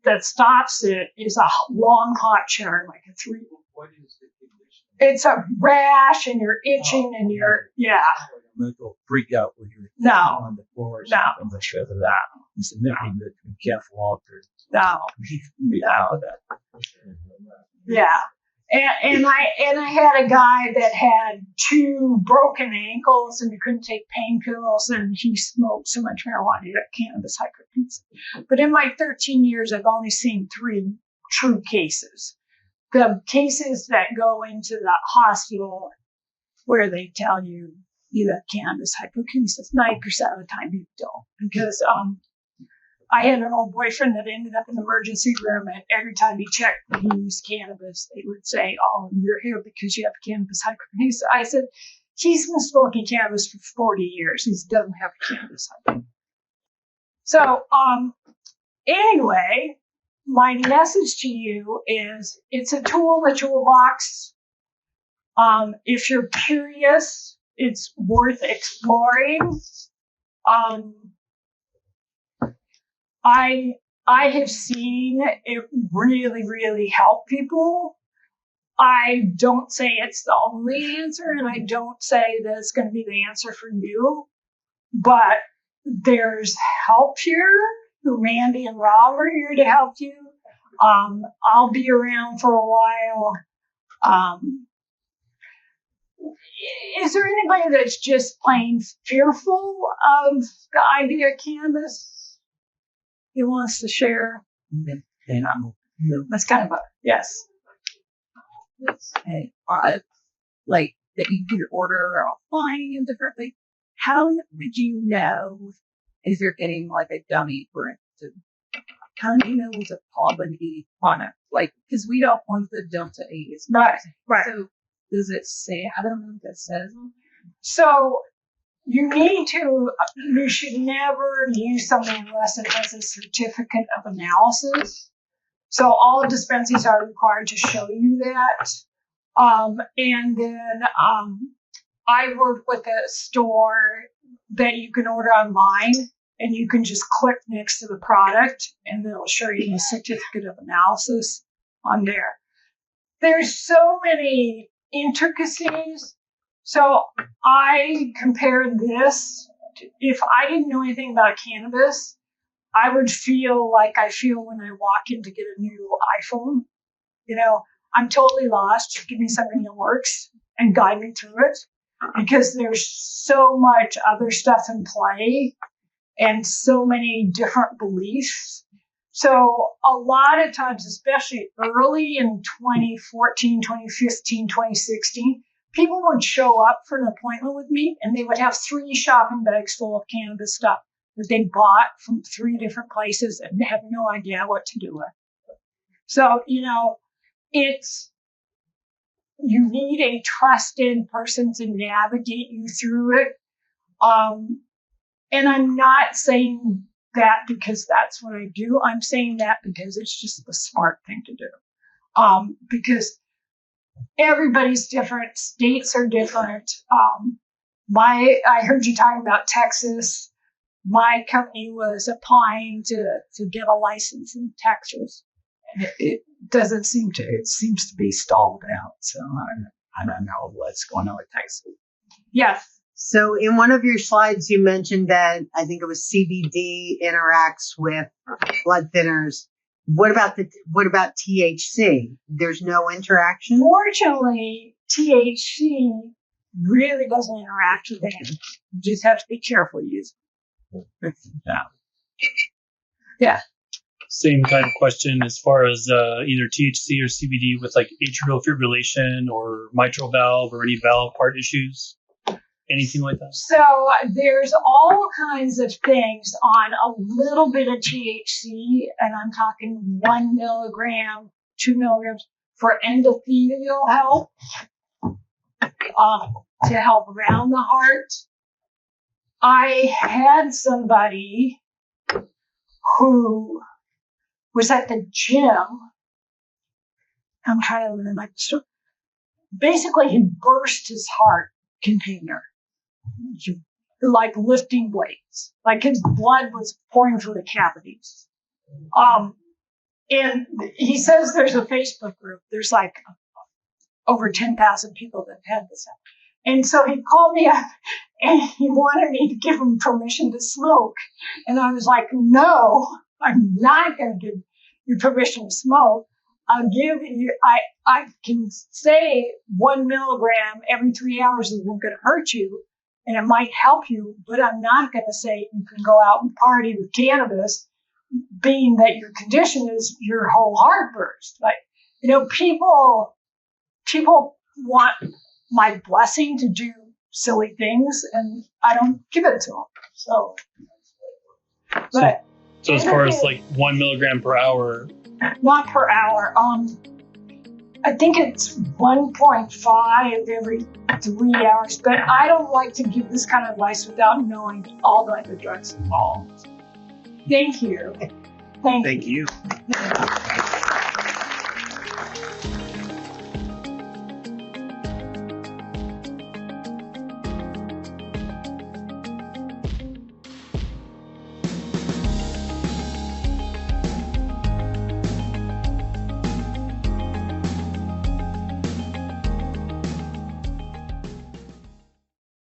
Speaker 2: that stops it is a long hot shower, like a 3.
Speaker 6: What is the condition?
Speaker 2: It's a rash and you're itching and you're, yeah.
Speaker 6: Mental freak out when you're
Speaker 2: No.
Speaker 6: on the floor.
Speaker 2: No.
Speaker 6: I'm not sure of that. It's a nickname that can be careful altered.
Speaker 2: No. Yeah. And I had a guy that had 2 broken ankles and he couldn't take pain pills and he smoked so much marijuana he got cannabis hyperkinesis. But in my 13 years, I've only seen 3 true cases. The cases that go into the hospital where they tell you have cannabis hyperkinesis, 90% of the time you don't. Because I had an old boyfriend that ended up in the emergency room, and every time he checked that he used cannabis, they would say, "Oh, you're here because you have cannabis hyperkinesis." I said, "He's been smoking cannabis for 40 years. He doesn't have cannabis hyperkinesis." So, anyway, my message to you is it's a tool in the toolbox. If you're curious, it's worth exploring. I have seen it really, really help people. I don't say it's the only answer, and I don't say that it's going to be the answer for you, but there's help here. Randy and Rob are here to help you. I'll be around for a while. Is there anybody that's just plain fearful of the idea of cannabis? He wants to share. That's kind of yes.
Speaker 3: Hey, like that you can order offline and differently. How would you know if you're getting like a dummy, for instance? How do you know it's a quality product? Like, because we don't want the Delta 8.
Speaker 2: Right.
Speaker 3: So does it say? I don't know if it says.
Speaker 2: So you should never use something unless it has a certificate of analysis. So all dispensaries are required to show you that. And then I work with a store that you can order online, and you can just click next to the product and it'll show you the certificate of analysis on there. There's so many intricacies. So I compared this. If I didn't know anything about cannabis, I would feel like I feel when I walk in to get a new iPhone. I'm totally lost. Give me something that works and guide me through it, because there's so much other stuff in play and so many different beliefs. So a lot of times, especially early in 2014, 2015, 2016, people would show up for an appointment with me and they would have 3 shopping bags full of cannabis stuff that they bought from 3 different places and have no idea what to do with. So, you need a trusted person to navigate you through it. And I'm not saying that because that's what I do. I'm saying that because it's just the smart thing to do. Because everybody's different. States are different. I heard you talking about Texas. My company was applying to get a license in Texas. And it doesn't seem to. It seems to be stalled out. So I don't know what's going on with Texas. Yes.
Speaker 7: So in one of your slides, you mentioned that I think it was CBD interacts with blood thinners. What about THC? There's no interaction?
Speaker 2: Fortunately, THC really doesn't interact with them. You just have to be careful using it. Yeah.
Speaker 5: Same kind of question as far as either THC or CBD with like atrial fibrillation or mitral valve or any valve part issues. anything like that?
Speaker 2: So there's all kinds of things on a little bit of THC, and I'm talking 1 milligram, 2 milligrams for endothelial health, to help around the heart. I had somebody who was at the gym. I'm trying to remember my story. Basically, he burst his heart container, like lifting weights. Like his blood was pouring through the cavities. And he says there's a Facebook group. There's like over 10,000 people that had this. And so he called me up and he wanted me to give him permission to smoke. And I was like, no, I'm not going to give you permission to smoke. I'll give you, I can say 1 milligram every 3 hours isn't going to hurt you and it might help you, but I'm not going to say you can go out and party with cannabis, being that your condition is your whole heart burst. Like, you know, people want my blessing to do silly things and I don't give it to them. So
Speaker 5: as far as like 1 milligram per hour.
Speaker 2: Not per hour. I think it's 1.5 every 3 hours, but I don't like to give this kind of advice without knowing all the other drugs involved. Thank you.
Speaker 6: Thank you.